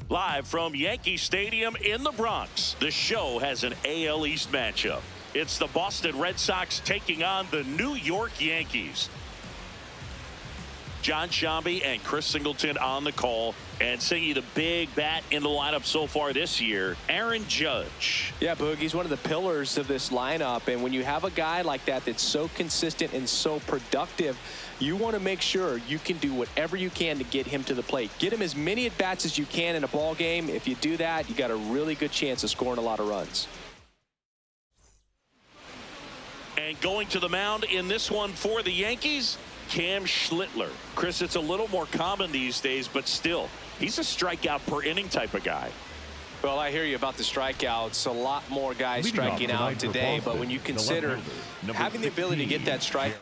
Live from Yankee Stadium in the Bronx, the show has an AL East matchup. It's the Boston Red Sox taking on the New York Yankees. John Shambi and Chris Singleton on the call, and singing the big bat in the lineup so far this year, Aaron Judge. Yeah, Boog, he's one of the pillars of this lineup, and when you have a guy like that that's so consistent and so productive, you want to make sure you can do whatever you can to get him to the plate. Get him as many at-bats as you can in a ball game. If you do that, you got a really good chance of scoring a lot of runs. And going to the mound in this one for the Yankees, Cam Schlittler. Chris, it's a little more common these days, but still, he's a strikeout per inning type of guy. Well, I hear you about the strikeouts. A lot more guys striking out today, but when you consider having the ability to get that strike,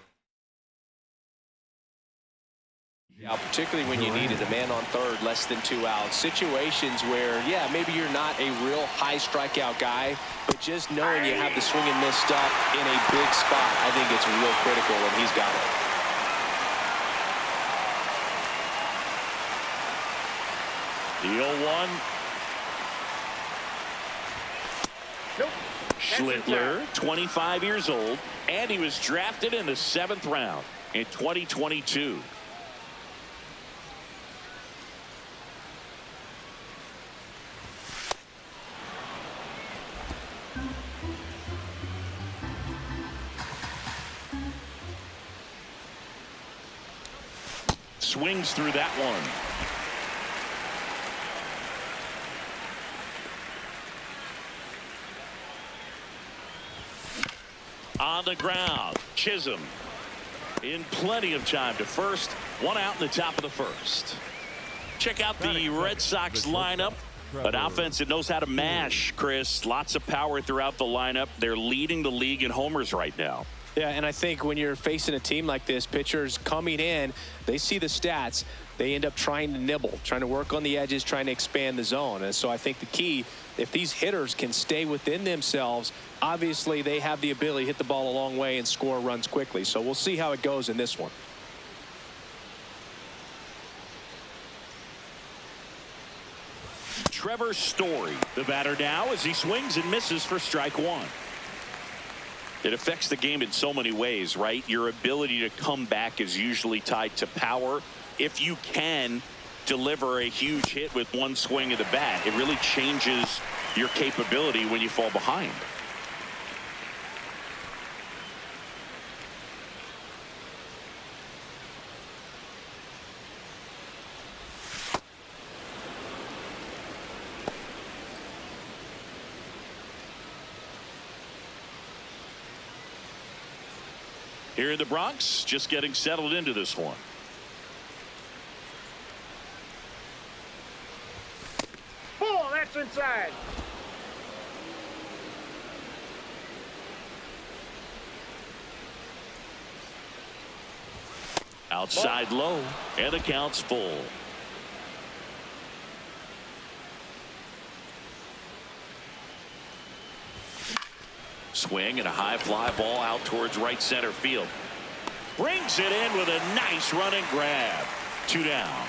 particularly when you needed a man on third, less than 2 outs, situations where, yeah, maybe you're not a real high strikeout guy, but just knowing you have the swing and miss stuff in a big spot, I think it's real critical, and he's got it. The 0-1. Nope. Schlittler, 25 years old, and he was drafted in the 7th round in 2022. Swings through that one. On the ground, Chisholm in plenty of time to first. 1 out in the top of the first. Check out the Red Sox lineup. An offense that knows how to mash, Chris. Lots of power throughout the lineup. They're leading the league in homers right now. Yeah, and I think when you're facing a team like this, pitchers coming in, they see the stats. They end up trying to nibble, trying to work on the edges, trying to expand the zone. And so I think the key, if these hitters can stay within themselves, obviously they have the ability to hit the ball a long way and score runs quickly. So we'll see how it goes in this one. Trevor Story, the batter now, as he swings and misses for strike 1. It affects the game in so many ways, right? Your ability to come back is usually tied to power. If you can deliver a huge hit with one swing of the bat, it really changes your capability when you fall behind. Here in the Bronx, just getting settled into this one. Ball, that's inside. Outside low, and the count's full. Swing and a high fly ball out towards right center field. Brings it in with a nice running grab. 2 down.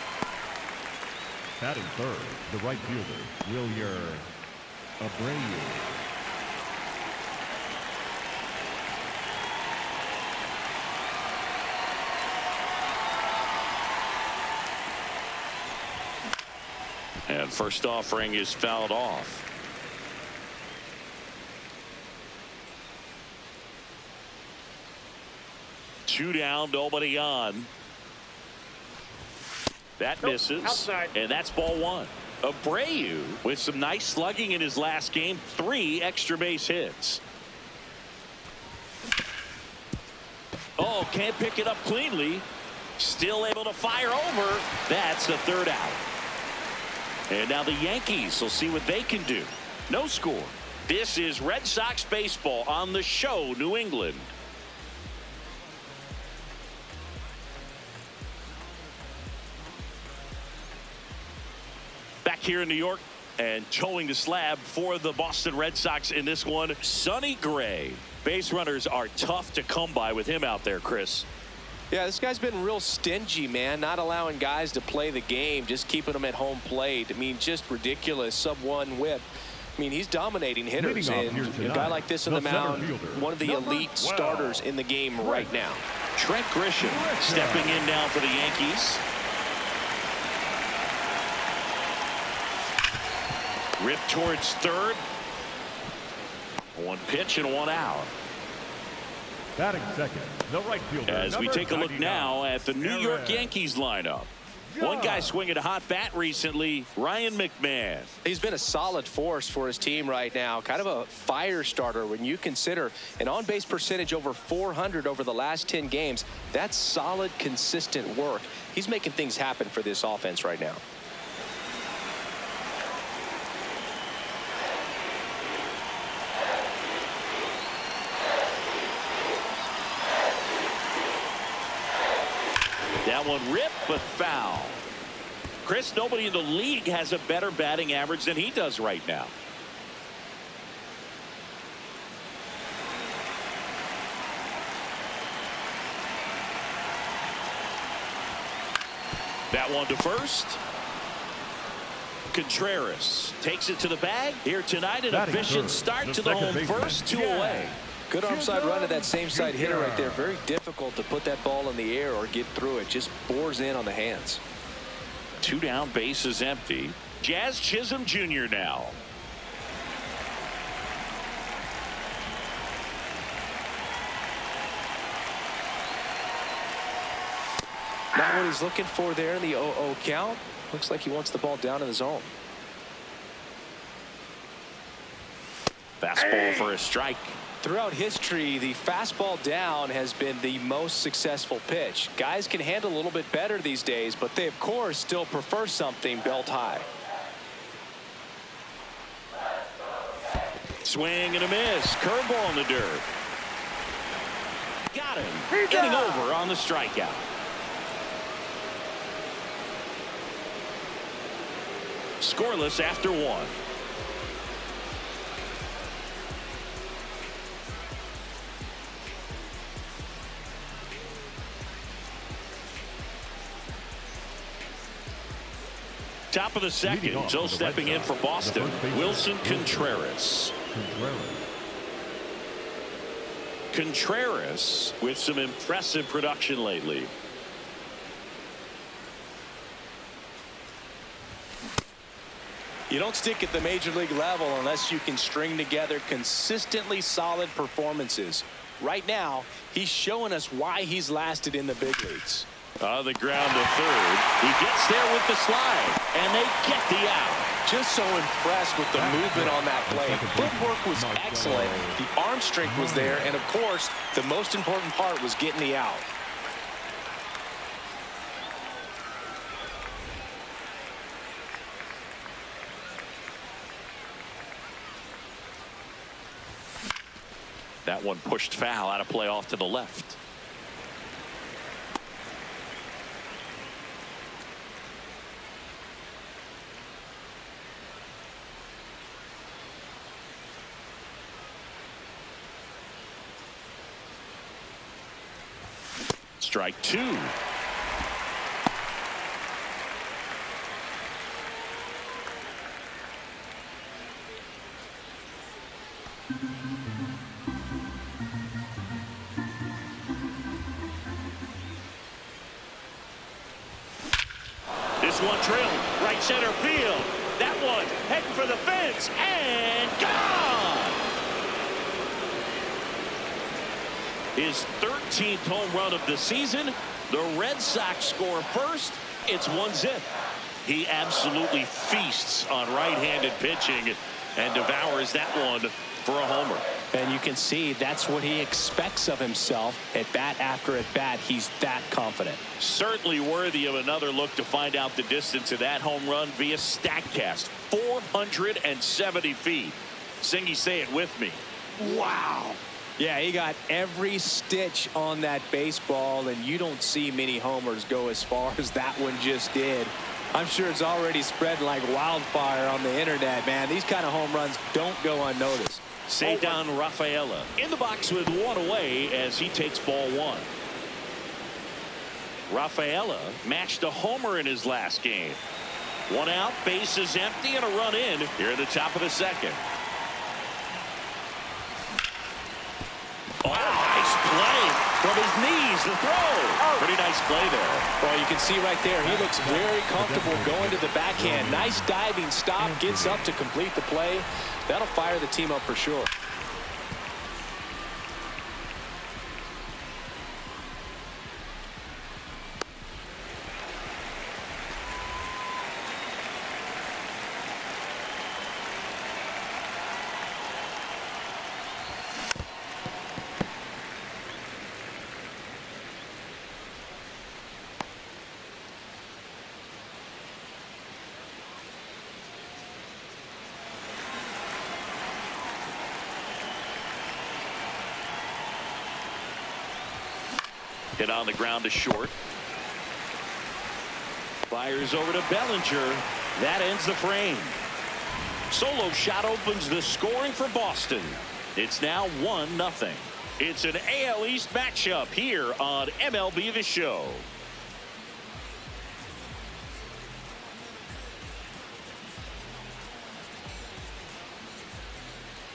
Batting third, the right fielder, Wilyer Abreu. And first offering is fouled off. Two down, nobody on. That misses. Outside. And that's ball 1. Abreu with some nice slugging in his last game. 3 extra base hits. Oh, can't pick it up cleanly. Still able to fire over. That's the 3rd out. And now the Yankees will see what they can do. No score. This is Red Sox baseball on the show, New England. Back here in New York, and towing the slab for the Boston Red Sox in this one, Sonny Gray. Base runners are tough to come by with him out there, Chris. Yeah, this guy's been real stingy, man, not allowing guys to play the game, just keeping them at home plate. I mean, just ridiculous sub-1 whip. I mean, he's dominating hitters, and a guy like this on the mound, one of the elite starters in the game right now. Trent Grisham stepping in now for the Yankees. Ripped towards third. One pitch and 1 out. Batting second, the right fielder. As we take a look now at the New York Yankees lineup. One guy swinging a hot bat recently, Ryan McMahon. He's been a solid force for his team right now. Kind of a fire starter when you consider an on-base percentage over 400 over the last 10 games. That's solid, consistent work. He's making things happen for this offense right now. That one ripped, but foul. Chris, nobody in the league has a better batting average than he does right now. That one to first. Contreras takes it to the bag here tonight. An efficient start to the home first, 2 away. Good arm side run to that same side hitter right there. Very difficult to put that ball in the air or get through it. Just bores in on the hands. 2 down, base is empty. Jazz Chisholm Jr. now. Not what he's looking for there in the 0-0 count. Looks like he wants the ball down in the zone. Fastball for a strike. Throughout history, the fastball down has been the most successful pitch. Guys can handle a little bit better these days, but they, of course, still prefer something belt high. Swing and a miss. Curveball in the dirt. Got him. Getting over on the strikeout. Scoreless after 1. Top of the second. So stepping in for Boston, Wilson Contreras. Contreras with some impressive production lately. You don't stick at the major league level unless you can string together consistently solid performances. Right now, he's showing us why he's lasted in the big leagues. On the ground to third. He gets there with the slide, and they get the out. Just so impressed with the movement on that play. Footwork was excellent. The arm strength was there, and of course, the most important part was getting the out. That one pushed foul out of play off to the left. Strike 2. This one drilled right center field. That one heading for the fence and gone. His 13th home run of the season. The Red Sox score first. It's 1-0. He absolutely feasts on right-handed pitching and devours that one for a homer. And you can see that's what he expects of himself at bat after at bat. He's that confident. Certainly worthy of another look to find out the distance of that home run via StatCast. 470 feet. Singy, say it with me. Wow. Yeah, he got every stitch on that baseball, and you don't see many homers go as far as that one just did. I'm sure it's already spreading like wildfire on the internet, man. These kind of home runs don't go unnoticed. Cedar Rafaela in the box with 1 away as he takes ball 1. Rafaela matched a homer in his last game. One out, bases empty, and a run in here at the top of the second. Oh, nice play from his knees. The throw. Pretty nice play there. Well, you can see right there, he looks very comfortable going to the backhand. Nice diving stop, gets up to complete the play. That'll fire the team up for sure. Hit on the ground to short. Fires over to Bellinger. That ends the frame. Solo shot opens the scoring for Boston. It's now 1-0. It's an AL East matchup here on MLB The Show.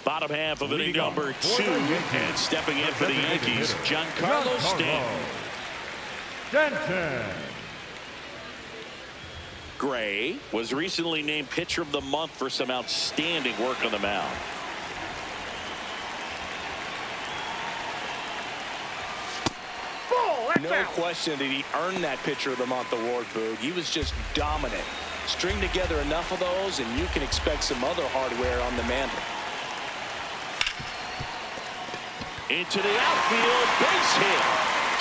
Bottom half of inning number 2, and stepping in for the Yankees, Giancarlo Stanton. Gray was recently named pitcher of the month for some outstanding work on the mound. No question that he earned that pitcher of the month award, Boog. He was just dominant. String together enough of those, and you can expect some other hardware on the mantle. Into the outfield, base hit.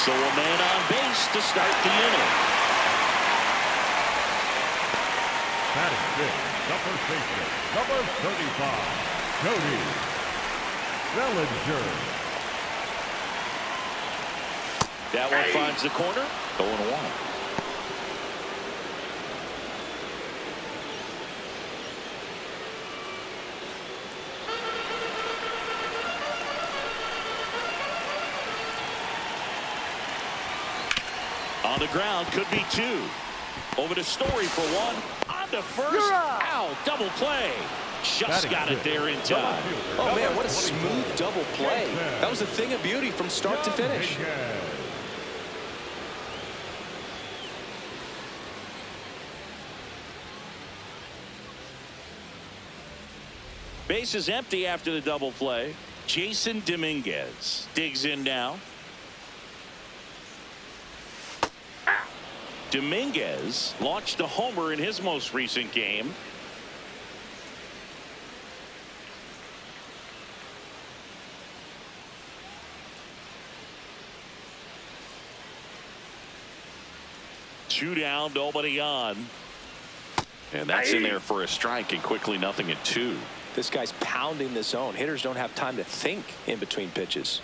So a man on base to start the inning. Batting fifth, the first baseman, number 35, Cody Bellinger. That one finds the corner. 0-1. On the ground, could be 2. Over to Story for 1. On to first. Ow, double play. Just got it there in time. Oh, man, what a smooth double play. That was a thing of beauty from start to finish. Base is empty after the double play. Jason Dominguez digs in now. Dominguez launched a homer in his most recent game. Two down, nobody on. And that's in there for a strike, and quickly 0-2. This guy's pounding the zone. Hitters don't have time to think in between pitches.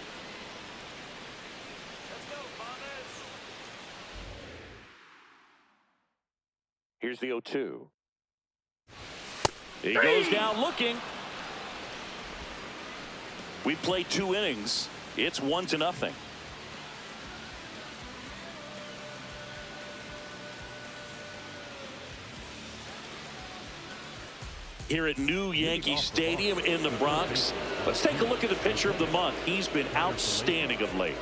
Here's the 0-2. He goes down looking. We played 2 innings. It's 1-0. Here at New Yankee Stadium in the Bronx. Let's take a look at the pitcher of the month. He's been outstanding of late.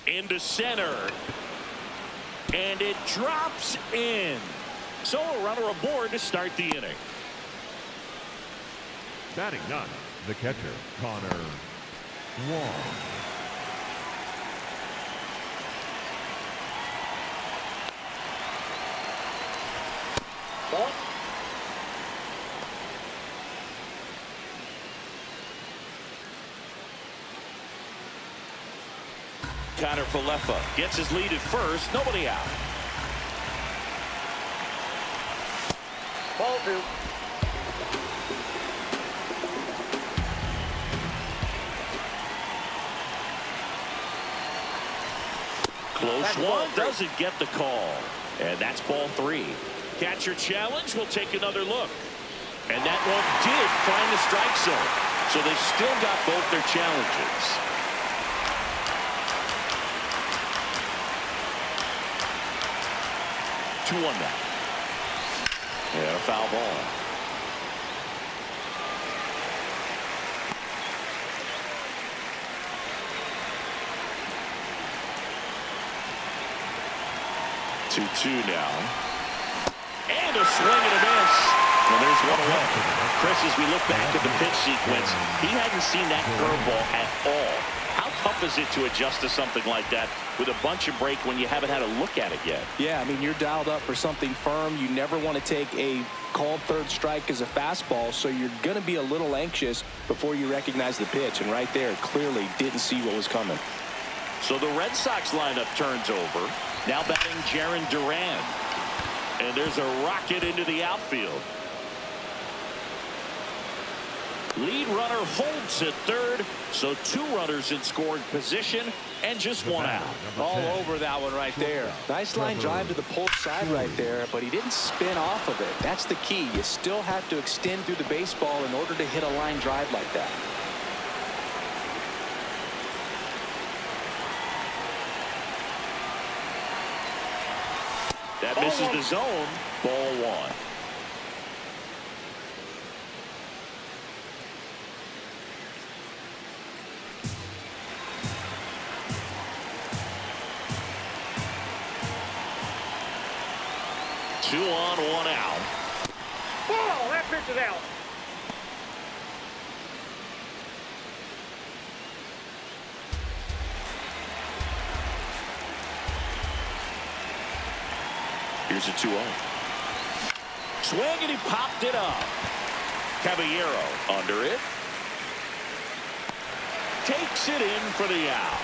Into center, and it drops in. So a runner aboard to start the inning. Batting ninth, the catcher, Connor Wong. Connor Falefa gets his lead at first, nobody out. Ball 2. Close That's one, ball 3. doesn't get the call. And that's ball 3. Catcher challenge, we'll take another look. And that one did find the strike zone. So they've still got both their challenges. 2-1 now. And a foul ball. Two now. And a swing and a miss. Well, there's one away. Chris, as we look back at the pitch sequence, he hadn't seen that curveball at all. How tough is it to adjust to something like that with a bunch of break when you haven't had a look at it yet? Yeah, I mean, you're dialed up for something firm. You never want to take a called third strike as a fastball, so you're going to be a little anxious before you recognize the pitch. And right there, clearly didn't see what was coming. So the Red Sox lineup turns over. Now batting Jaron Duran. And there's a rocket into the outfield. Lead runner holds at third, so 2 runners in scoring position and just 1 out. All over that one right there. Nice line drive to the pull side right there, but he didn't spin off of it. That's the key. You still have to extend through the baseball in order to hit a line drive like that. That misses the zone. Ball 1. Two on, 1 out. Ball! That pitch is out. Here's a 2-0. Swing and he popped it up. Caballero under it. Takes it in for the out.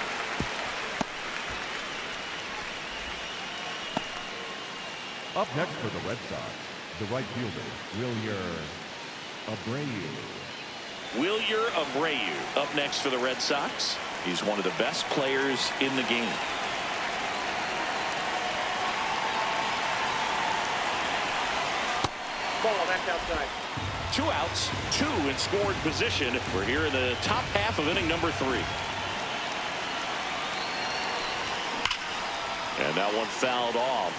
Up next for the Red Sox, the right fielder, Wilyer Abreu up next for the Red Sox. He's one of the best players in the game. Ball, that's outside. 2 outs, 2 in scoring position. We're here in the top half of inning number 3. And that one fouled off.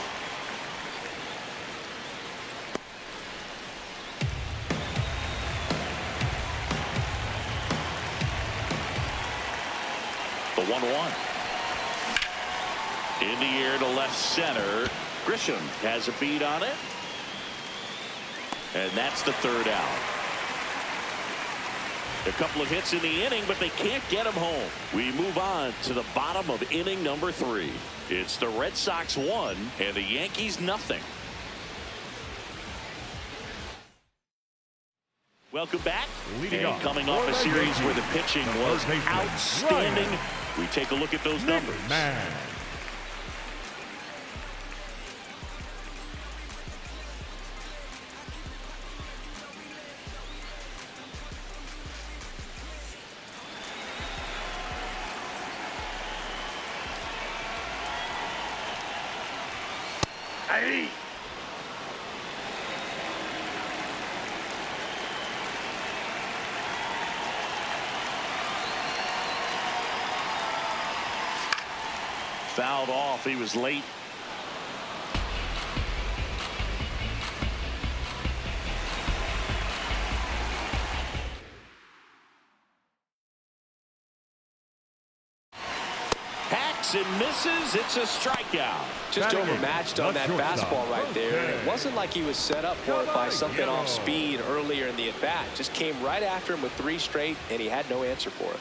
The 1-1. In the air to left center. Grisham has a beat on it. And that's the 3rd out. A couple of hits in the inning, but they can't get him home. We move on to the bottom of inning number 3. It's the Red Sox 1 and the Yankees nothing. Welcome back. And coming off a series where the pitching was outstanding, we take a look at those numbers. Hey! Fouled off. He was late. Hacks and misses. It's a strikeout. Just overmatched on that fastball right there. And it wasn't like he was set up for it by something off speed earlier in the at-bat. Just came right after him with 3 straight, and he had no answer for it.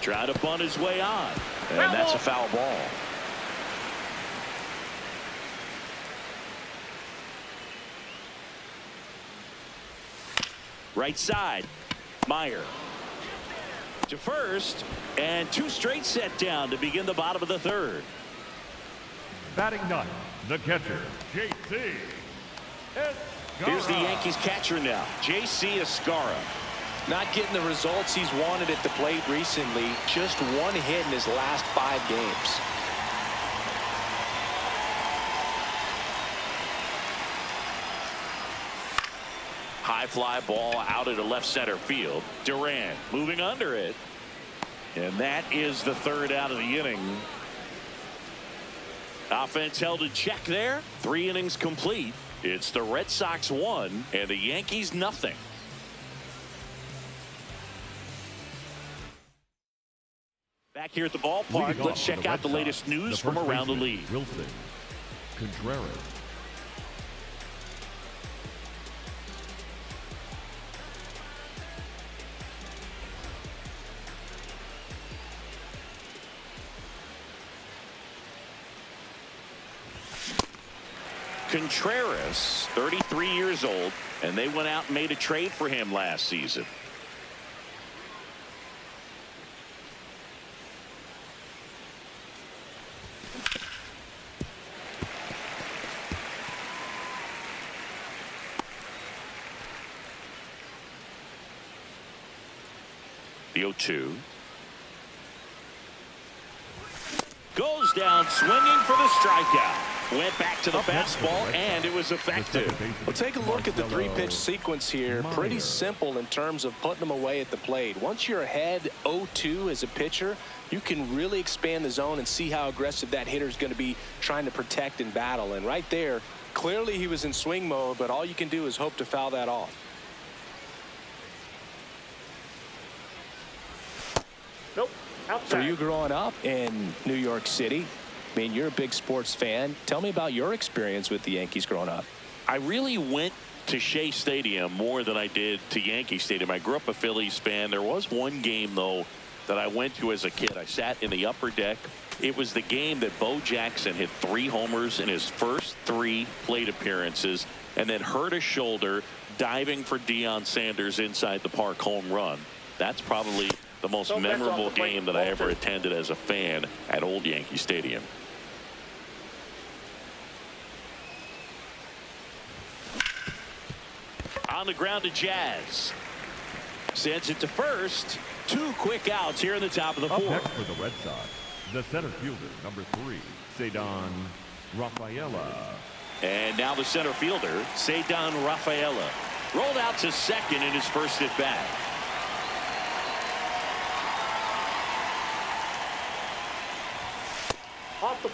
Trying to bunt his way on. And that's a foul ball. Right side. Meyer to first, and 2 straight set down to begin the bottom of the 3rd. Batting ninth, the catcher, J.C. Here's the Yankees catcher now, J.C. Escara. Not getting the results he's wanted at the plate recently. Just 1 hit in his last 5 games. High fly ball out into left center field. Durant moving under it. And that is the 3rd out of the inning. Offense held in check there. 3 innings complete. It's the Red Sox 1 and the Yankees nothing. Back here at the ballpark, let's check out the latest news from around the league. Wilson Contreras. Contreras, 33 years old, and they went out and made a trade for him last season. The 0-2. Goes down swinging for the strikeout. Went back to the fastball, and it was effective. Well, take a look at the 3-pitch sequence here. Pretty simple in terms of putting them away at the plate. Once you're ahead 0-2 as a pitcher, you can really expand the zone and see how aggressive that hitter is going to be trying to protect and battle. And right there, clearly he was in swing mode, but all you can do is hope to foul that off. Nope. Outside. For you growing up in New York City, I mean, you're a big sports fan. Tell me about your experience with the Yankees growing up. I really went to Shea Stadium more than I did to Yankee Stadium. I grew up a Phillies fan. There was one game, though, that I went to as a kid. I sat in the upper deck. It was the game that Bo Jackson hit 3 homers in his first 3 plate appearances and then hurt his shoulder diving for Deion Sanders' inside the park home run. That's probably the most memorable game that I ever attended as a fan at Old Yankee Stadium. On the ground to Jazz. Sends it to first. 2 quick outs here in the top of the 4th. Up next for the Red Sox, the center fielder, number 3, Cedon Rafaela. And now the center fielder, Cedon Rafaela. Rolled out to second in his first at bat.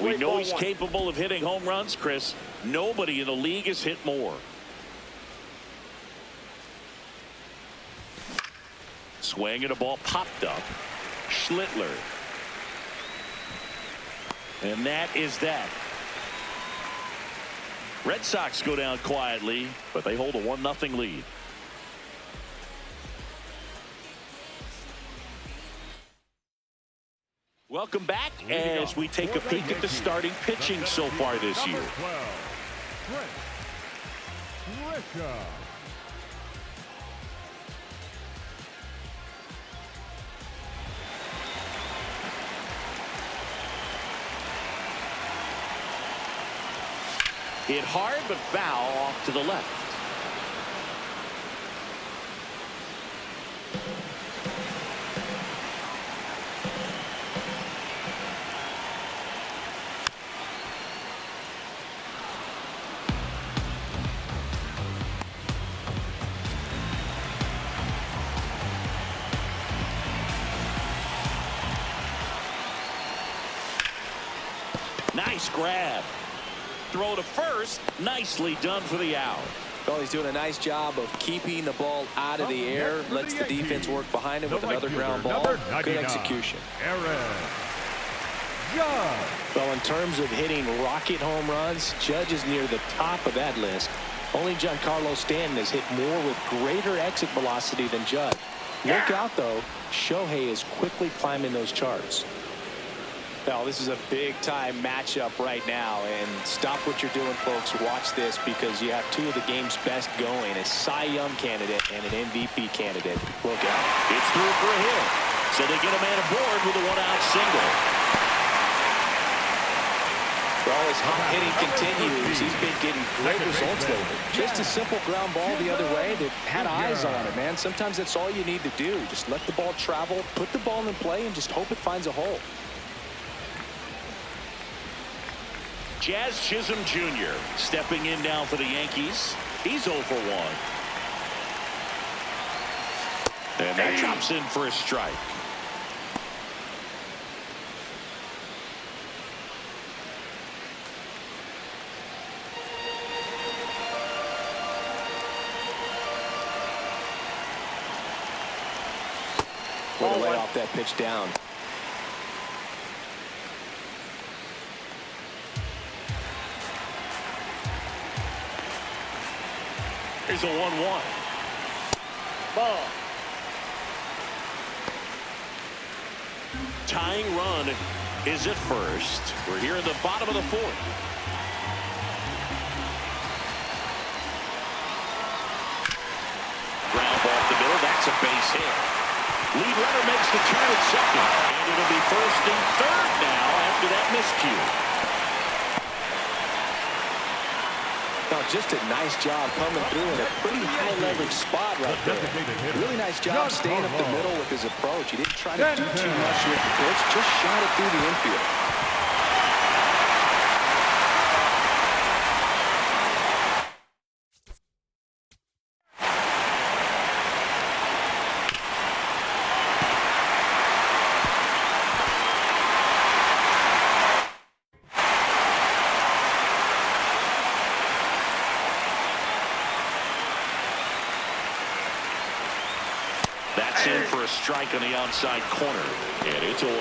We know he's capable of hitting home runs, Chris. Nobody in the league has hit more. Swing and a ball popped up. Schlittler. And that is that. Red Sox go down quietly, but they hold a 1-0 lead. Welcome back as we take a peek at the starting pitching so far this year. Hit hard but foul off to the left. Nice grab. Throw to first. Nicely done for the out. Well, he's doing a nice job of keeping the ball out of the air. Lets the defense work behind him with another ground ball. Good execution. Well, in terms of hitting rocket home runs, Judge is near the top of that list. Only Giancarlo Stanton has hit more with greater exit velocity than Judge. Look out, though. Shohei is quickly climbing those charts. Now, this is a big-time matchup right now, and stop what you're doing, folks. Watch this, because you have two of the game's best going, a Cy Young candidate and an MVP candidate. Look out. It's through for a hit. So they get a man aboard with a one-out single. Well, as hot hitting continues, he's been getting great results lately. Just a simple ground ball the other way that had eyes on it, man. Sometimes that's all you need to do. Just let the ball travel, put the ball in play, and just hope it finds a hole. Jazz Chisholm Jr. stepping in now for the Yankees. He's 0 for 1. And that drops in for a strike. Way to lay off that pitch down. Here's a 1-1. Ball. Tying run is at first. We're here in the bottom of the fourth. Ground ball up the middle. That's a base hit. Lead runner makes the turn at second. And it'll be first and third now after that miscue. Now, just a nice job coming through in a pretty high leverage spot right there. Really nice job staying up the middle with his approach. He didn't try to do too much with the pitch, just shot it through the infield. That's in for a strike on the outside corner, and it's 0-1.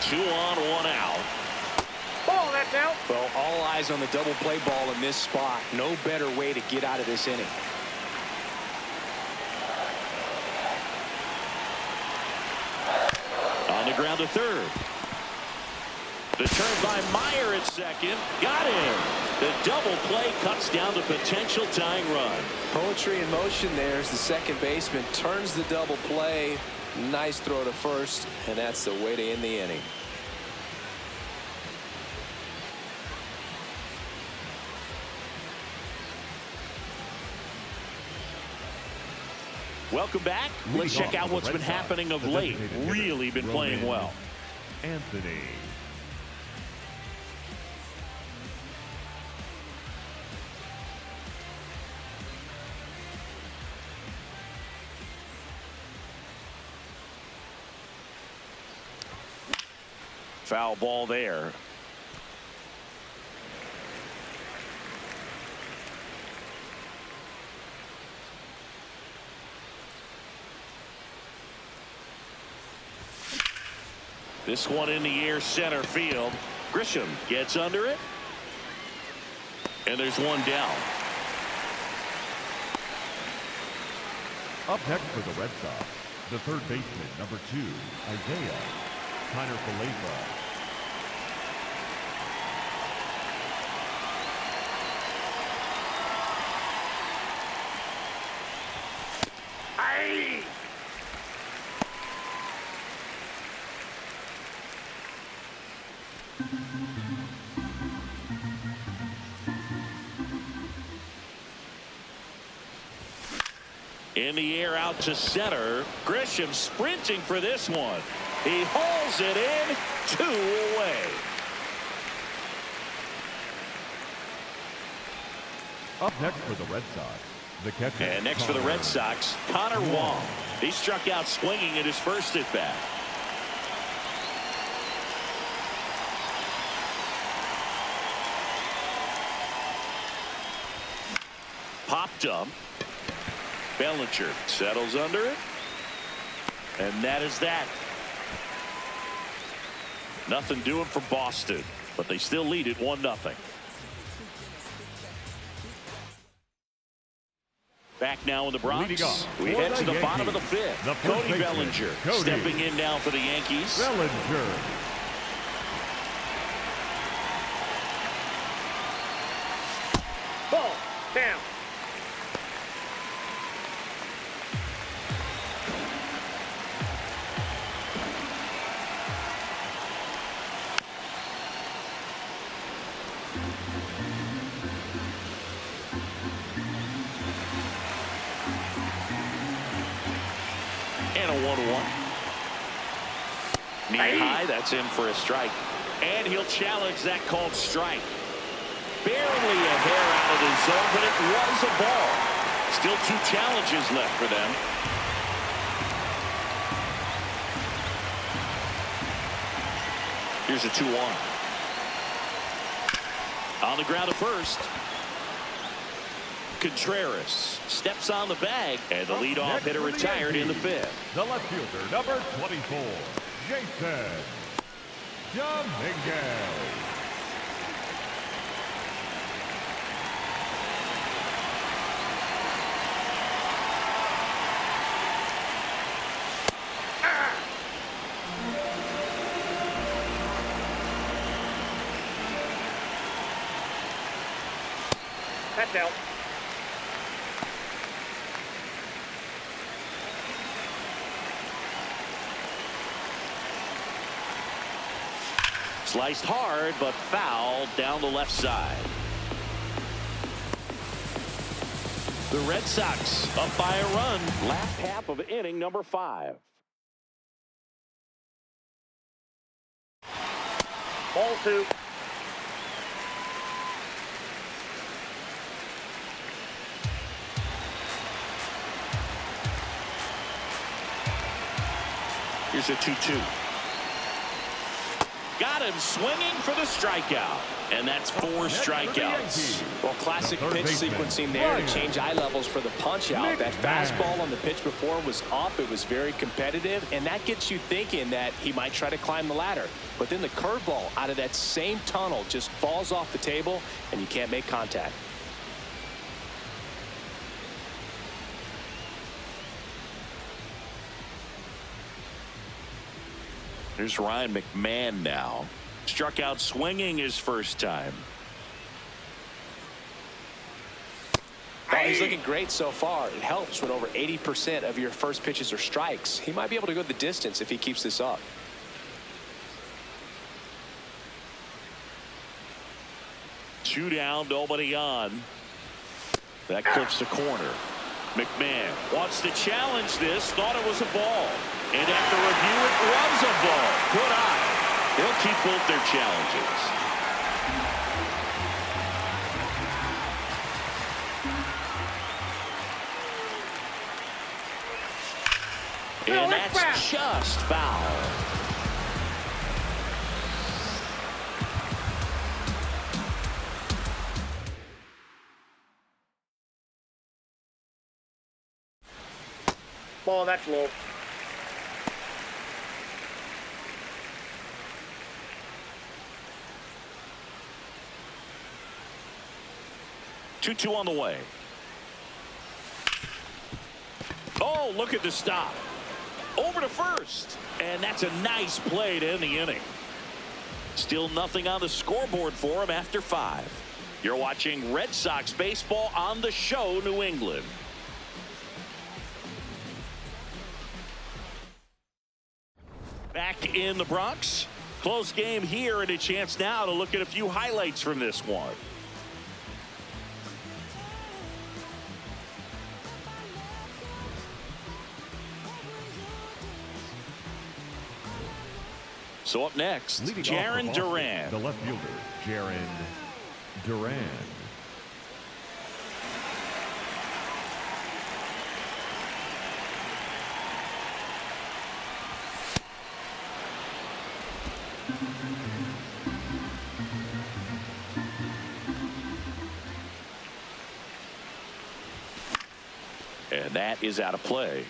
Two on, one out. Ball, that's out. Well, all eyes on the double play ball in this spot. No better way to get out of this inning. On the ground to third. The turn by Meyer at second. Got him. The double play cuts down the potential tying run. Poetry in motion there as the second baseman turns the double play. Nice throw to first, and that's the way to end the inning. Welcome back. Let's check out what's been happening of late. Really been playing well. Anthony. Foul ball there. This one in the air, center field. Grisham gets under it. And there's one down. Up next for the Red Sox, the third baseman, number 2, Isaiah Kiner-Falefa. In the air out to center. Grisham sprinting for this one. He hauls it in, 2 away. Up next for the Red Sox, the catcher. And next for the Red Sox, Connor Wong. He struck out swinging at his first at bat. Popped up. Bellinger settles under it. And that is that. Nothing doing for Boston, but they still lead it 1-0. Back now in the Bronx. We head to the bottom of the fifth. Cody Bellinger stepping in now for the Yankees. Bellinger. Ball. Down. And a 1-1. Knee high, that's in for a strike. And he'll challenge that called strike. Barely a hair out of the zone, but it was a ball. Still 2 challenges left for them. Here's a 2-1. On the ground at first. Contreras steps on the bag, and the leadoff hitter retired in the fifth. The left fielder, number 24, Jason Dominguez. That's out. Sliced hard, but foul down the left side. The Red Sox up by a run. Last half of inning number 5. Ball 2. Here's a 2-2. Got him swinging for the strikeout. And that's 4 strikeouts. Well, classic pitch sequencing there to change eye levels for the punch out. That fastball on the pitch before was up. It was very competitive, and that gets you thinking that he might try to climb the ladder. But then the curveball out of that same tunnel just falls off the table, and you can't make contact. Here's Ryan McMahon now. Struck out swinging his first time. Oh, he's looking great so far. It helps when over 80% of your first pitches are strikes. He might be able to go the distance if he keeps this up. Two down, nobody on. That clips the corner. McMahon wants to challenge this. Thought it was a ball. And after review, it was a ball. Good eye. They'll keep both their challenges. And that's just foul. Ball, that's low. Two on the way. Oh, look at the stop. Over to first. And that's a nice play to end the inning. Still nothing on the scoreboard for him after 5. You're watching Red Sox baseball on the show, New England. Back in the Bronx. Close game here, and a chance now to look at a few highlights from this one. So up next, Jarren Duran. The left fielder, Jarren Duran. And that is out of play.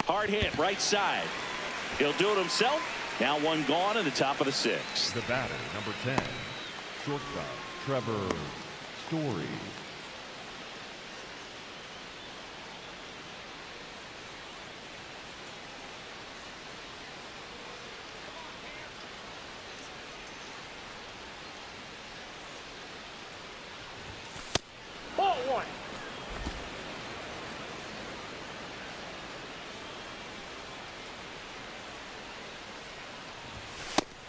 Hard hit right side. He'll do it himself. Now one gone in the top of the sixth. The batter, number 10, shortstop, Trevor Story. Ball one.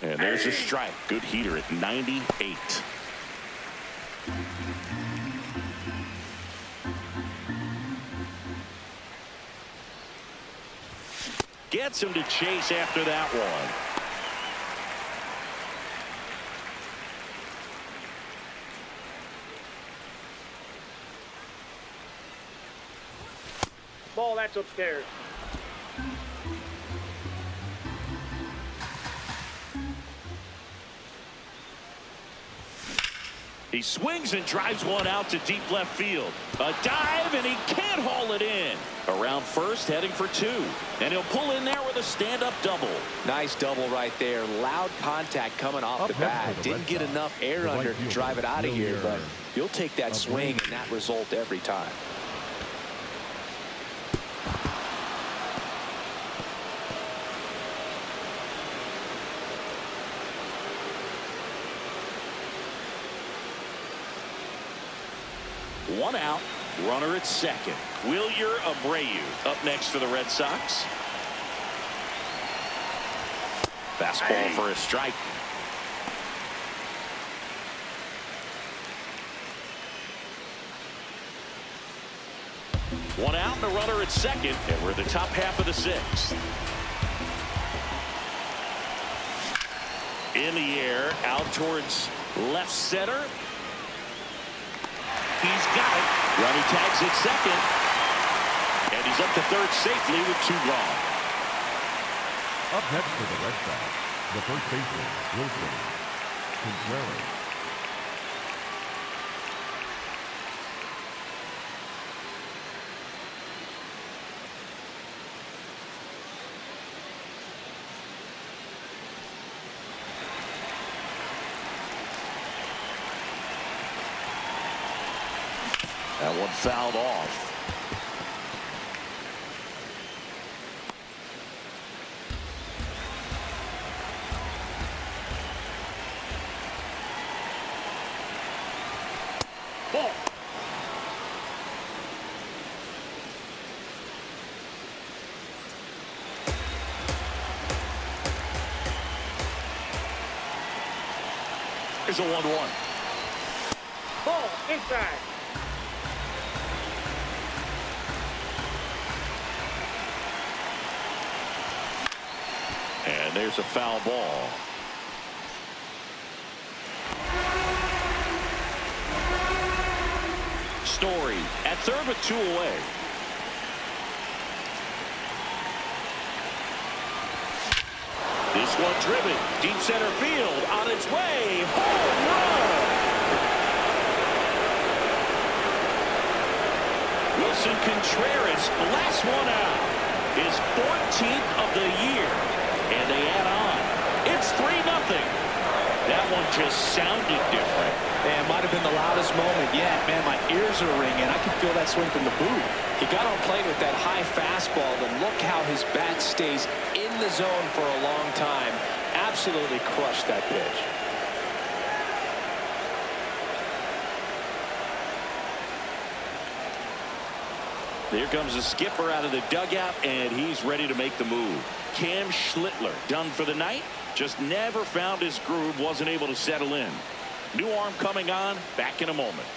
And there's a strike. Good heater at 98. Gets him to chase after that one. Ball, that's upstairs. He swings and drives one out to deep left field. A dive, and he can't haul it in. Around first, heading for two. And he'll pull in there with a stand-up double. Nice double right there. Loud contact coming off the bat. Didn't get enough air under to drive it out of here, but you'll take that swing and that result every time. One out, runner at second. Wilyer Abreu up next for the Red Sox. Fastball for a strike. One out and a runner at second, and we're in the top half of the sixth. In the air, out towards left center. He's got it. Runner tags at second. And he's up to third safely with two gone. Up next for the Red Sox, the first baseman, Wilson Contreras. That one fouled off. Ball. Here's a 1-1. Ball inside. And there's a foul ball. Story at third with two away. This one driven deep center field on its way. Home run. Wilson Contreras blasts one out. His 14th of the year. And they add on. It's 3-0. That one just sounded different. Man, might have been the loudest moment yet. Man, my ears are ringing. I can feel that swing from the booth. He got on plate with that high fastball, and look how his bat stays in the zone for a long time. Absolutely crushed that pitch. Here comes the skipper out of the dugout, and he's ready to make the move. Cam Schlittler done for the night. Just never found his groove, wasn't able to settle in. New arm coming on, back in a moment.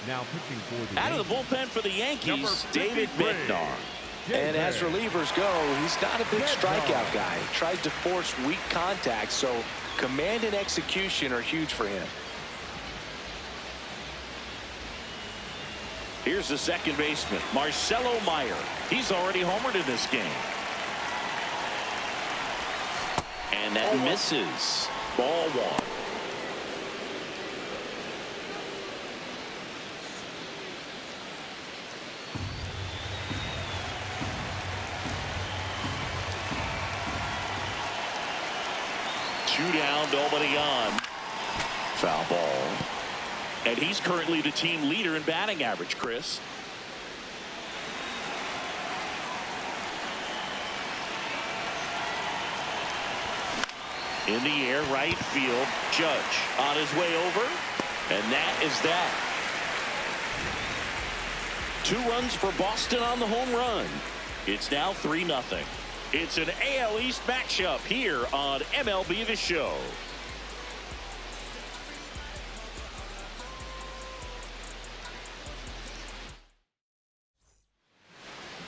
Now pitching for the Out of the bullpen for the Yankees, David Bednar. And as relievers go, he's not a big strikeout guy. He tries to force weak contact, so command and execution are huge for him. Here's the second baseman, Marcelo Meyer. He's already homered in this game. And that misses. Ball one. down, nobody on. Foul ball. And he's currently the team leader in batting average, Chris. In the air, right field. Judge on his way over. And that is that. 2 runs for Boston on the home run. It's now 3-0. It's an AL East matchup here on MLB The Show.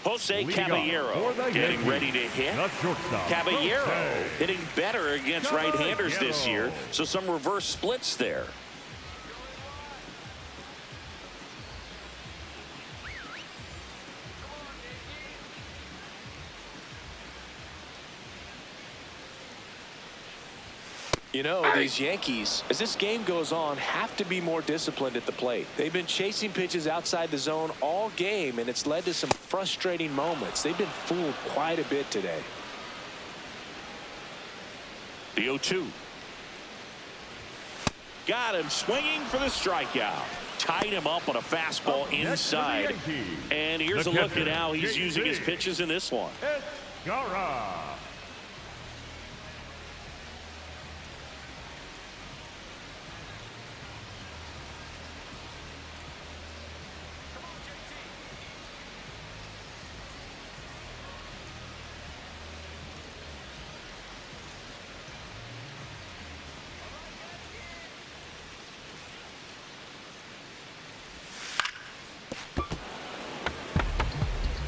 Jose Caballero getting ready to hit. Caballero hitting better against right-handers this year, so some reverse splits there. You know, these Yankees, as this game goes on, have to be more disciplined at the plate. They've been chasing pitches outside the zone all game, and it's led to some frustrating moments. They've been fooled quite a bit today. The 0-2. Got him swinging for the strikeout. Tied him up on a fastball inside. And here's a look at how he's using his pitches in this one. G.O.A.T.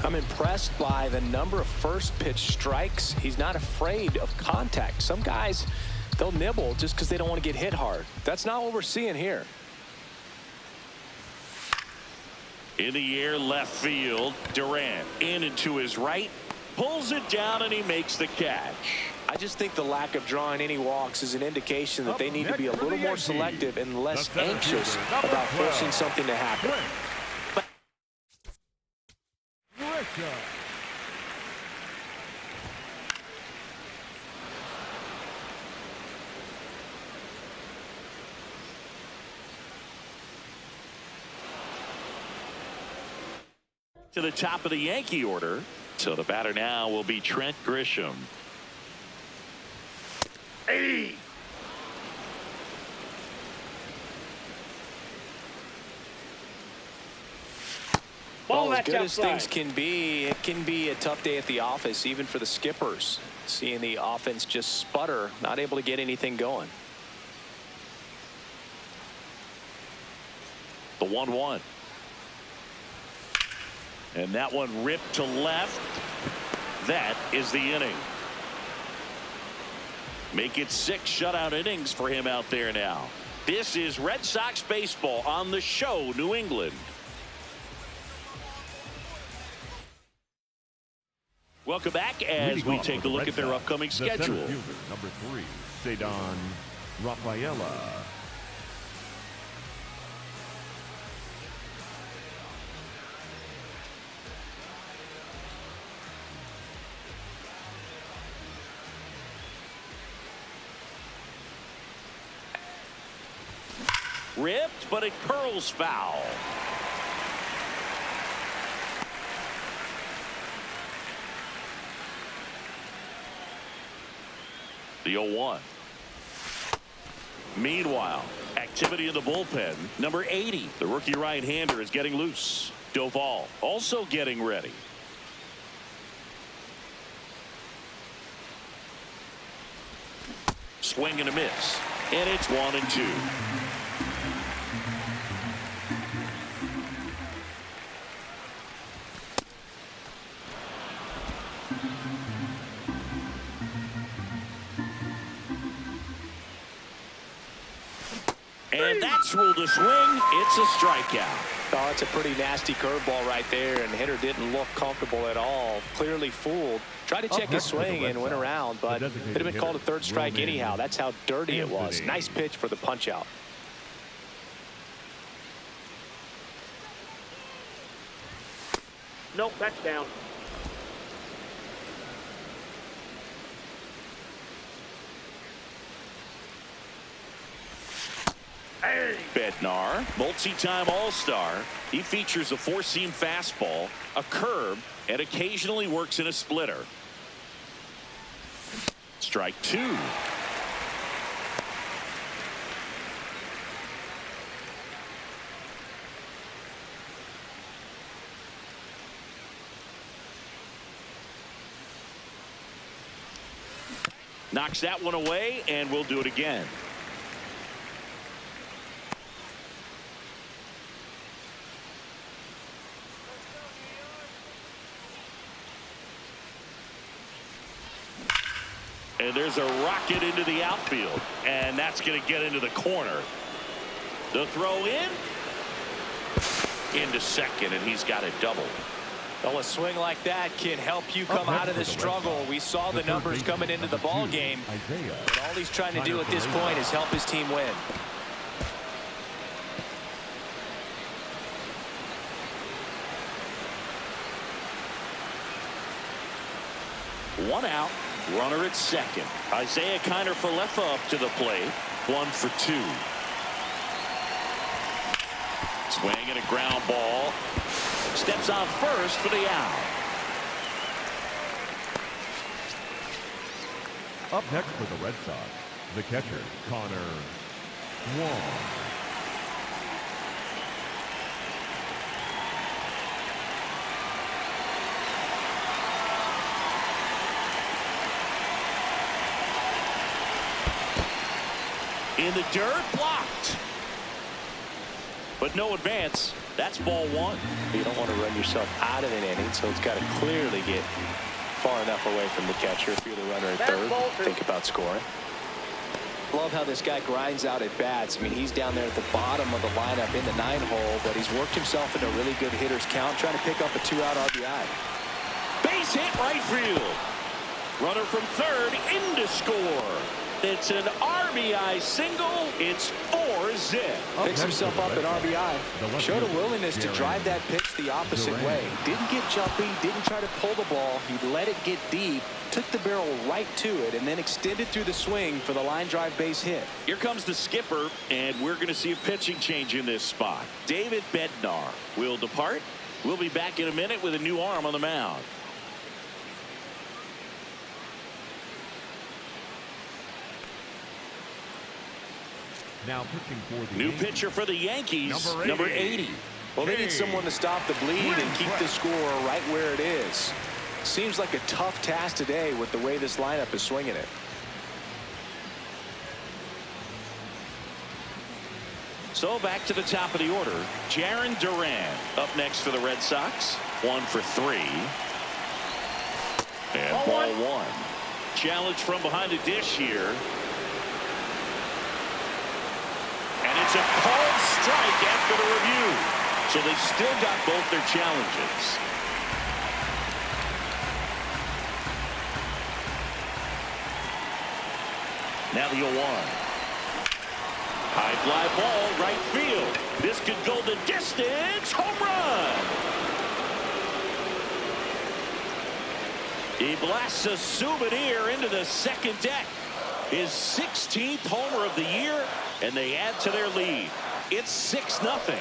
I'm impressed by the number of first pitch strikes. He's not afraid of contact. Some guys, they'll nibble just because they don't want to get hit hard. That's not what we're seeing here. In the air, left field. Durant in and to his right. Pulls it down and he makes the catch. I just think the lack of drawing any walks is an indication that they need to be a little more selective and less anxious about forcing something to happen. To the top of the Yankee order. So the batter now will be Trent Grisham. Hey! Well, as good as things can be, it can be a tough day at the office, even for the skippers. Seeing the offense just sputter, not able to get anything going. The 1-1. And that one ripped to left. That is the inning. Make it 6 shutout innings for him out there now. This is Red Sox baseball on the show, New England. Welcome back as we take a look at their upcoming schedule. Number 3, Cedon Rafaela. Ripped, but it curls foul. The 0-1. Meanwhile, activity in the bullpen. Number 80, the rookie right-hander, is getting loose. Doval also getting ready. Swing and a miss. And it's 1-2. And that's ruled a swing. It's a strikeout. Oh, it's a pretty nasty curveball right there, and the hitter didn't look comfortable at all. Clearly fooled. Tried to check his swing and went around, but it would have been called a third strike anyhow. That's how dirty it was. Nice pitch for the punch out. Nope, that's down. Bednar, multi-time All-Star. He features a four-seam fastball, a curve, and occasionally works in a splitter. Strike two. Knocks that one away, and we'll do it again. And there's a rocket into the outfield, and that's going to get into the corner. The throw into second, and he's got it doubled. Well, a swing like that can help you come out of the struggle. We saw the numbers coming into the ball game, but all he's trying to do at this point is help his team win. One out, runner at second. Isaiah Kiner-Falefa up to the plate. 1 for 2. Swing and a ground ball. Steps on first for the out. Up next for the Red Sox, the catcher, Connor Wong. In the dirt, blocked. But no advance. That's ball one. You don't want to run yourself out of an inning, so it's got to clearly get far enough away from the catcher. If you're the runner at third, think about scoring. Love how this guy grinds out at bats. I mean, he's down there at the bottom of the lineup in the 9-hole, but he's worked himself into a really good hitter's count, trying to pick up a 2-out RBI. Base hit right field. Runner from third in to score. It's an RBI single. It's 4-zip. Picks himself up at RBI. Showed a willingness to drive that pitch the opposite way. Didn't get jumpy, didn't try to pull the ball. He let it get deep, took the barrel right to it, and then extended through the swing for the line drive base hit. Here comes the skipper, and we're going to see a pitching change in this spot. David Bednar will depart. We'll be back in a minute with a new arm on the mound. Now pitching for the New Yankees, pitcher for the Yankees, number 80. Well, they need someone to stop the bleed and keep the score right where it is. Seems like a tough task today with the way this lineup is swinging it. So back to the top of the order. Jarren Duran up next for the Red Sox. 1 for 3. And ball one. Challenge from behind the dish here. And it's a called strike after the review. So they still got both their challenges. Now the 0-1. High fly ball, right field. This could go the distance. Home run. He blasts a souvenir into the second deck. His 16th homer of the year, and they add to their lead. It's 6-0.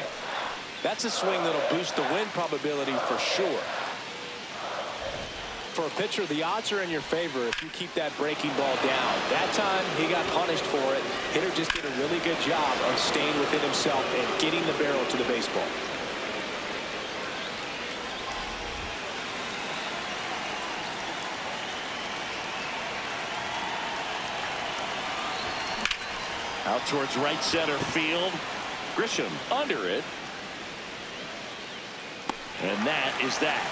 That's a swing that'll boost the win probability for sure. For a pitcher, the odds are in your favor if you keep that breaking ball down. That time, he got punished for it. Hitter just did a really good job of staying within himself and getting the barrel to the baseball. Out towards right center field. Grisham under it. And that is that.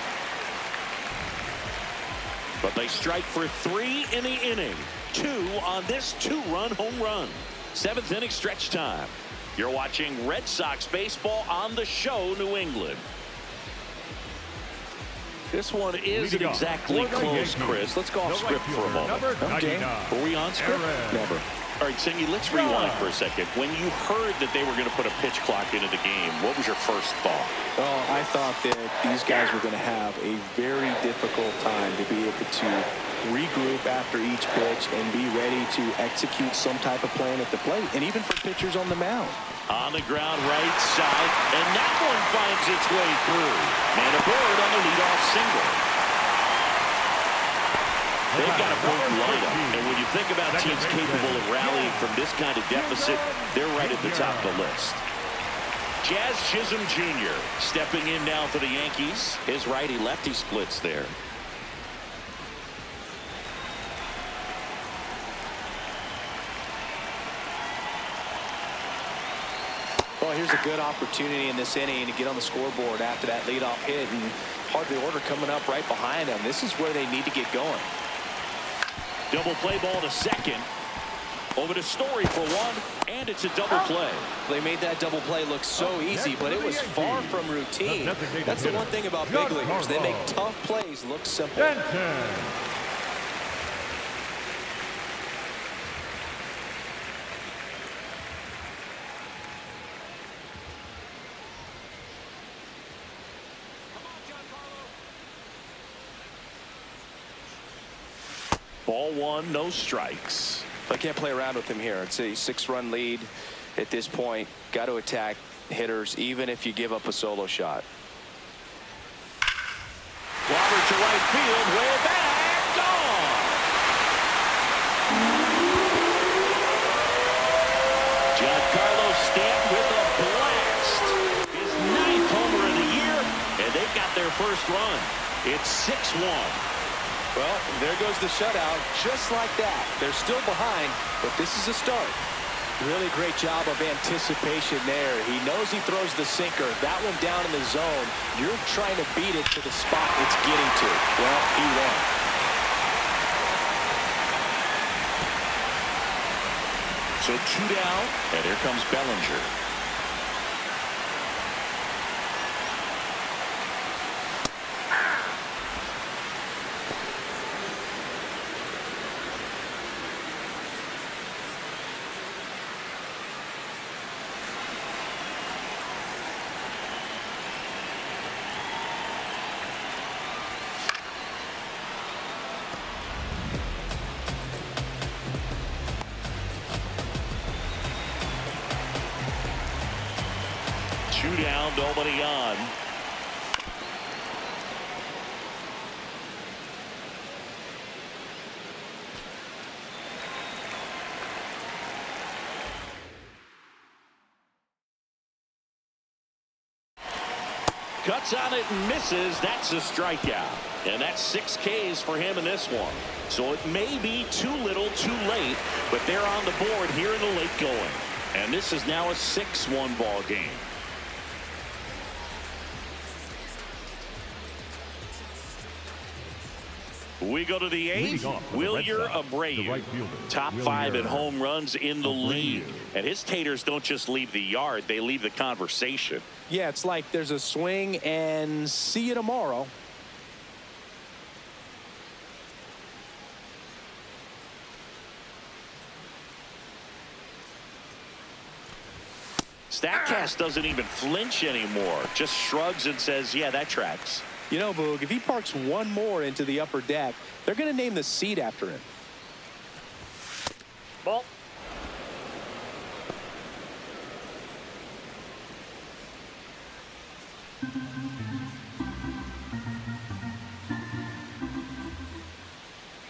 But they strike for 3 in the inning. 2 on this 2-run home run. 7th inning stretch time. You're watching Red Sox baseball on the show, New England. This one isn't exactly close, Chris. Let's go off script for a moment. Okay. Were we on script? Never. All right, Singy, let's rewind for a second. When you heard that they were going to put a pitch clock into the game, what was your first thought? Well, I thought that these guys were going to have a very difficult time to be able to regroup after each pitch, and be ready to execute some type of plan at the plate, and even for pitchers on the mound. On the ground right side, and that one finds its way through. And aboard on the leadoff single. They've got a potent lineup, and when you think about teams capable of rallying from this kind of deficit, they're right at the top of the list. Jazz Chisholm Jr. stepping in now for the Yankees. His righty-lefty splits there. Well, here's a good opportunity in this inning to get on the scoreboard after that leadoff hit, and hard the order coming up right behind them. This is where they need to get going. Double play ball to second. Over to Story for one, and it's a double play. They made that double play look so easy, but it was far from routine. That's the one thing about big leaguers. They make tough plays look simple. Ball one, no strikes. I can't play around with him here. It's a 6-run lead at this point. Got to attack hitters, even if you give up a solo shot. Robert to right field, way back, gone. Giancarlo Stanton with a blast. His 9th homer of the year, and they've got their first run. It's 6-1. Well, there goes the shutout, just like that. They're still behind, but this is a start. Really great job of anticipation there. He knows he throws the sinker. That one down in the zone. You're trying to beat it to the spot it's getting to. Well, he won. So 2 down, and here comes Bellinger. Two down, nobody on. Cuts on it and misses. That's a strikeout. And that's 6 Ks for him in this one. So it may be too little, too late, but they're on the board here in the late going. And this is now a 6-1 ball game. We go to the 8th. Wilyer Abreu, top 5 at home runs in the league. And his taters don't just leave the yard, they leave the conversation. Yeah, it's like there's a swing and see you tomorrow. Statcast doesn't even flinch anymore, just shrugs and says, yeah, that tracks. You know, Boog, if he parks one more into the upper deck, they're going to name the seat after him. Ball.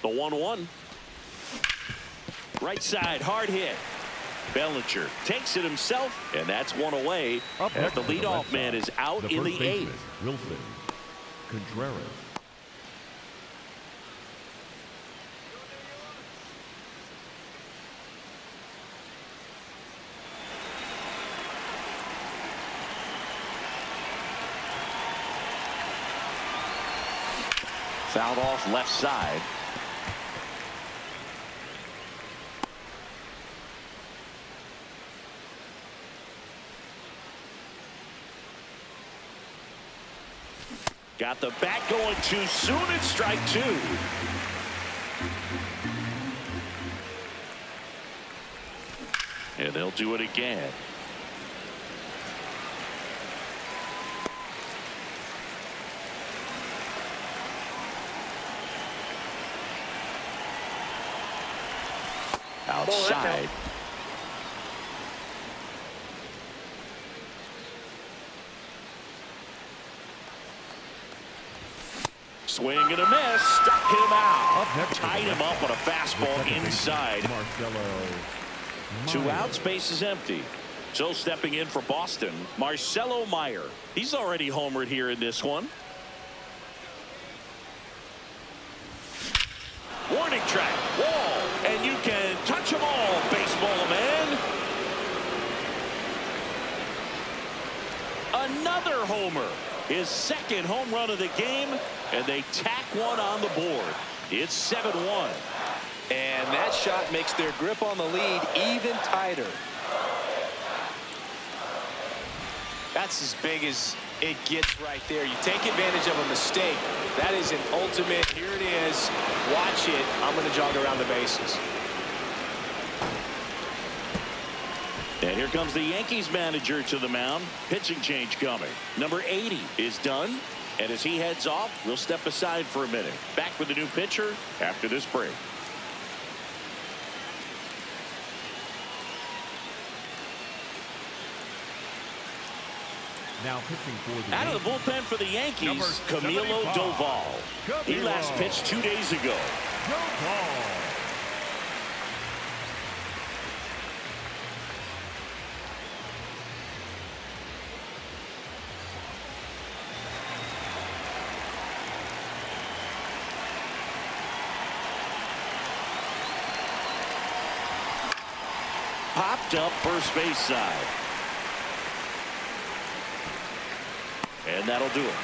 The 1-1. Right side, hard hit. Bellinger takes it himself, and that's one away as the leadoff man is out in the 8th. Wilson Contreras. Fouled off left side. Got the bat going too soon. It's strike 2. And they'll do it again. outside. Swing and a miss. Struck him out. Tied him up on a fastball inside. 2 outs, base is empty. So stepping in for Boston, Marcelo Meyer. He's already homered here in this one. Warning track, wall, and you can touch them all, baseball man. Another homer. His second home run of the game, and they tack one on the board. It's 7-1. And that shot makes their grip on the lead even tighter. That's as big as it gets right there. You take advantage of a mistake. That is an ultimate. Here it is. Watch it. I'm going to jog around the bases. And here comes the Yankees manager to the mound. Pitching change coming. Number 80 is done. And as he heads off, we'll step aside for a minute. Back with the new pitcher after this break. Now pitching for the Out of the bullpen for the Yankees, Camilo Doval. He last pitched 2 days ago. Popped up first base side. And that'll do it.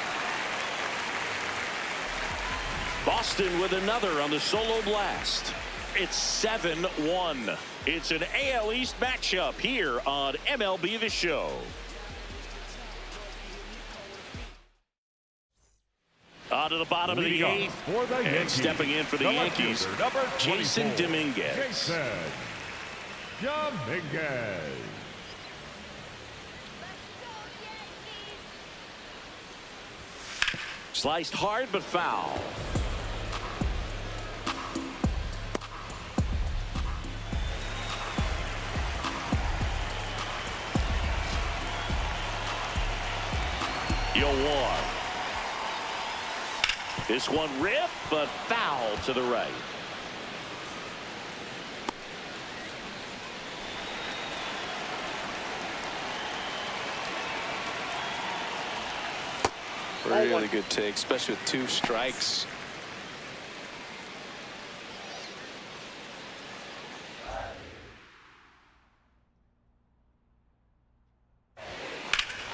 Boston with another on the solo blast. It's 7-1. It's an AL East matchup here on MLB The Show. On to the bottom of the 8th. And stepping in for the Yankees, Jason Dominguez. Sliced hard but foul. Yo-War. This one ripped, but foul to the right. Really good take, especially with 2 strikes.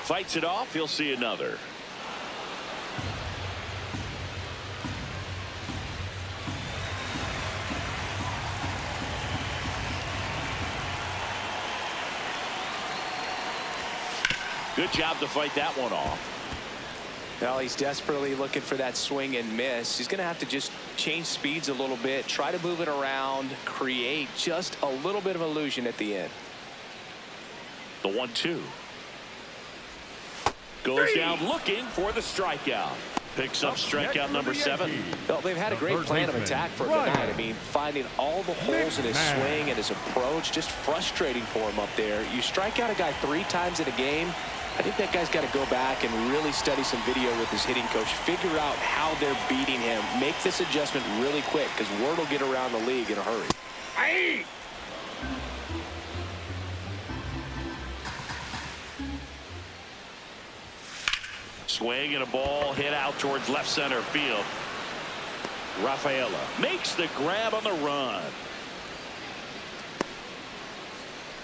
Fights it off. He'll see another. Good job to fight that one off. Well, he's desperately looking for that swing and miss. He's going to have to just change speeds a little bit, try to move it around, create just a little bit of illusion at the end. The 1-2. Goes down looking for the strikeout. Picks up strikeout number 7. Well, they've had a great plan of attack for him tonight. I mean, finding all the holes in his swing and his approach, just frustrating for him up there. You strike out a guy 3 times in a game, I think that guy's got to go back and really study some video with his hitting coach, figure out how they're beating him, make this adjustment really quick, because word will get around the league in a hurry. Aye. Swing and a ball hit out towards left center field. Rafaela makes the grab on the run.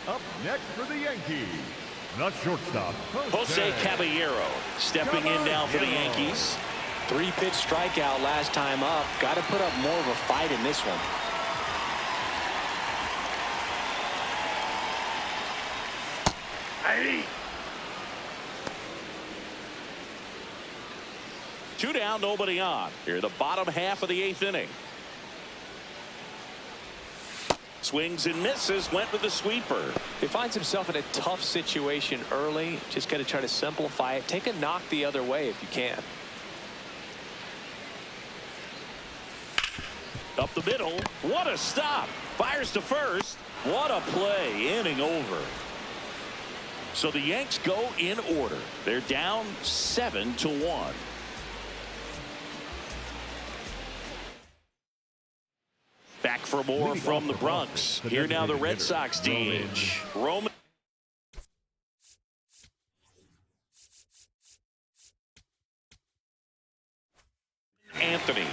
Up next for the Yankees, the shortstop, Jose Caballero stepping in now for the Yankees. 3-pitch strikeout last time up. Got to put up more of a fight in this one. Aye. 2 down, nobody on. Here, the bottom half of the 8th inning. Swings and misses, went with the sweeper. He finds himself in a tough situation early. Just got to try to simplify it. Take a knock the other way if you can. Up the middle. What a stop. Fires to first. What a play. Inning over. So the Yanks go in order. They're down 7-1. Back for more from the Bronx. Here now the Red Sox DH. Roman. Anthony.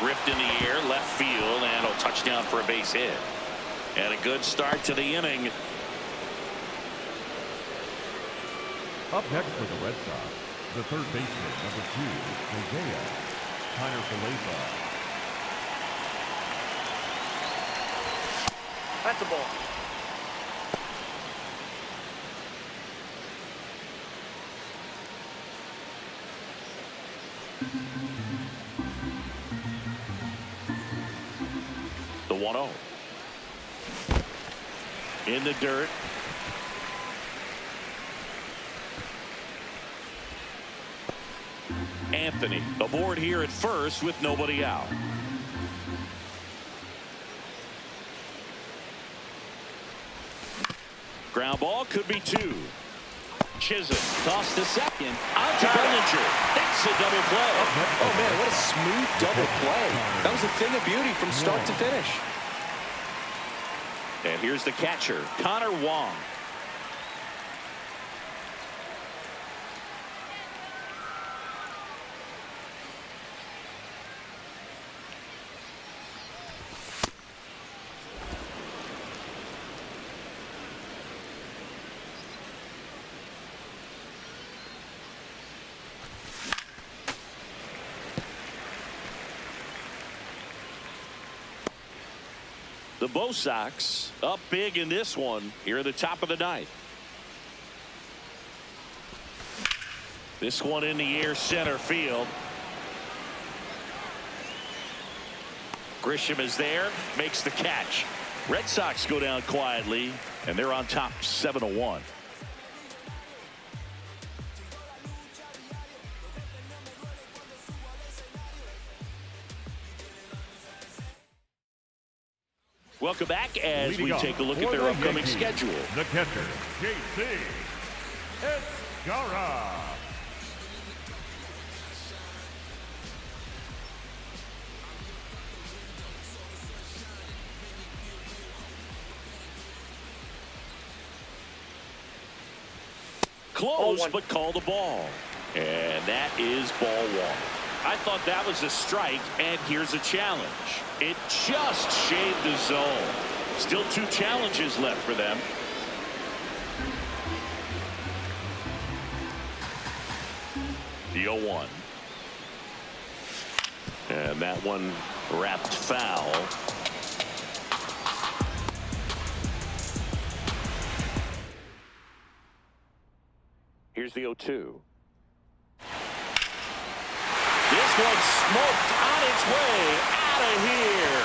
Ripped in the air, left field, and a touchdown for a base hit. And a good start to the inning. Up next for the Red Sox, the third baseman, number 2, Isaiah Kiner-Falefa. That's a ball. The 1-0. In the dirt. Anthony aboard here at first with nobody out. Ground ball could be 2. Chisholm tossed to second. Out to Bellinger. That's a double play. Oh, man, what a smooth double play. That was a thing of beauty from start to finish. And here's the catcher, Connor Wong. The Bo Sox up big in this one here at the top of the ninth. This one in the air, center field. Grisham is there, makes the catch. Red Sox go down quietly, and they're on top 7-1. Welcome back as we take a look at their upcoming schedule. The catcher, G.O.A.T. Close, but call the ball. And that is ball 1. I thought that was a strike, and here's a challenge. It just shaved the zone. Still 2 challenges left for them. The 0-1. And that one wrapped foul. Here's the 0-2. This one smoked on its way out of here.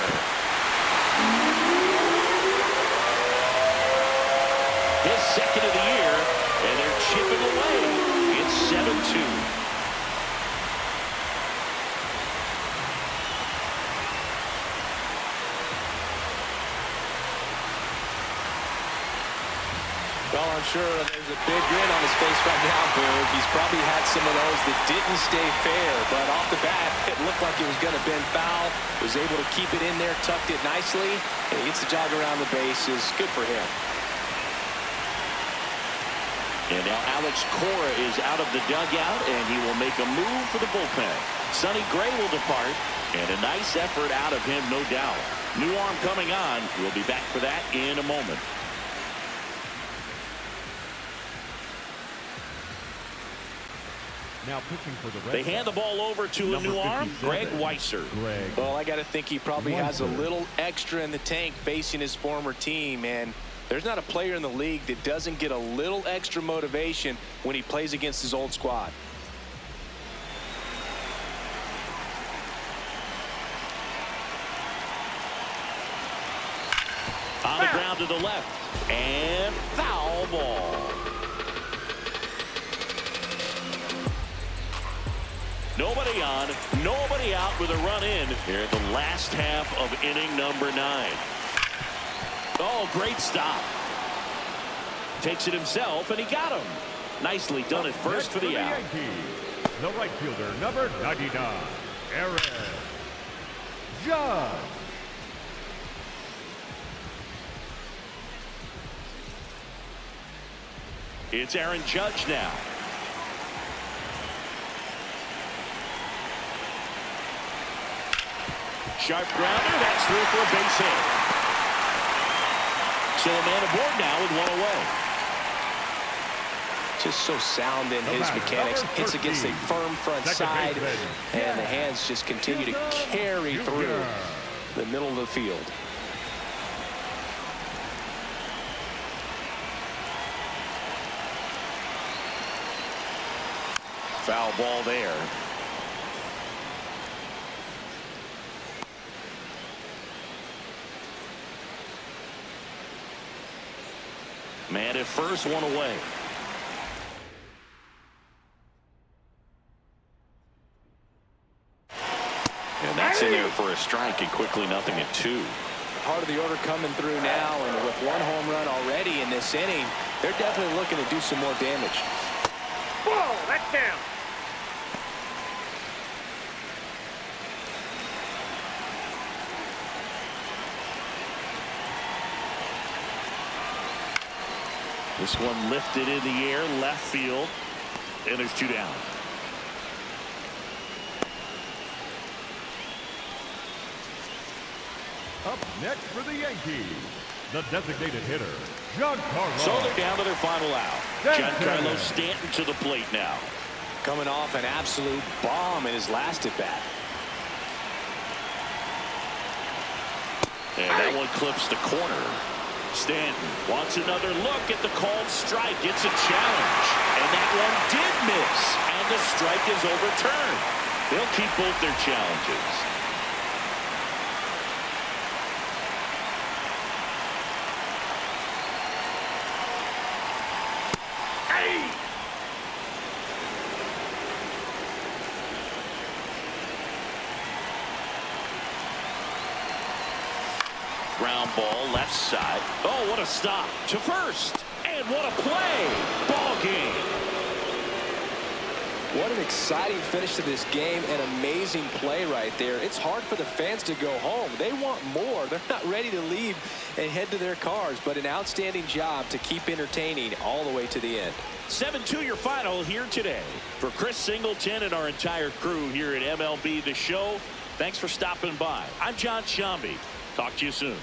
His second of the year, and they're chipping away. It's 7-2. Well, I'm sure there's a big grin on his face right now, Boog. He's probably had some of those that didn't stay fair, but off the bat, it looked like it was going to bend foul. Was able to keep it in there, tucked it nicely, and he gets the jog around the bases. Good for him. And now Alex Cora is out of the dugout, and he will make a move for the bullpen. Sonny Gray will depart, and a nice effort out of him, no doubt. New arm coming on. We'll be back for that in a moment. Now pitching for the Red They hand the ball over to a new arm, Greg Weisser. Well, I got to think he probably has a little extra in the tank facing his former team, and there's not a player in the league that doesn't get a little extra motivation when he plays against his old squad. On the ground to the left, and foul ball. Nobody on, nobody out with a run in here in the last half of inning number 9. Oh, great stop. Takes it himself, and he got him. Nicely done at first for the out. Yankees, the right fielder, number 99, Aaron Judge. It's Aaron Judge now. Sharp grounder. That's through for a base hit. So a man aboard now with one away. Just so sound in his mechanics. Hits against a firm front side, and the hands just continue to carry through the middle of the field. Foul ball there. Man at first, one away. And that's in there for a strike, and quickly 0-2. Part of the order coming through now, and with one home run already in this inning, they're definitely looking to do some more damage. Ball, that's down. This one lifted in the air, left field, and there's 2 down. Up next for the Yankees, the designated hitter, Giancarlo. So they're down to their final out. Giancarlo Stanton to the plate now. Coming off an absolute bomb in his last at-bat. And that one clips the corner. Stanton wants another look at the called strike. It's a challenge. And that one did miss. And the strike is overturned. They'll keep both their challenges. Ground ball left side. Oh, what a stop to first. And what a play. Ball game. What an exciting finish to this game. An amazing play right there. It's hard for the fans to go home. They want more. They're not ready to leave and head to their cars, but an outstanding job to keep entertaining all the way to the end. 7-2 your final here today. For Chris Singleton and our entire crew here at MLB The Show, thanks for stopping by. I'm John Shambi. Talk to you soon.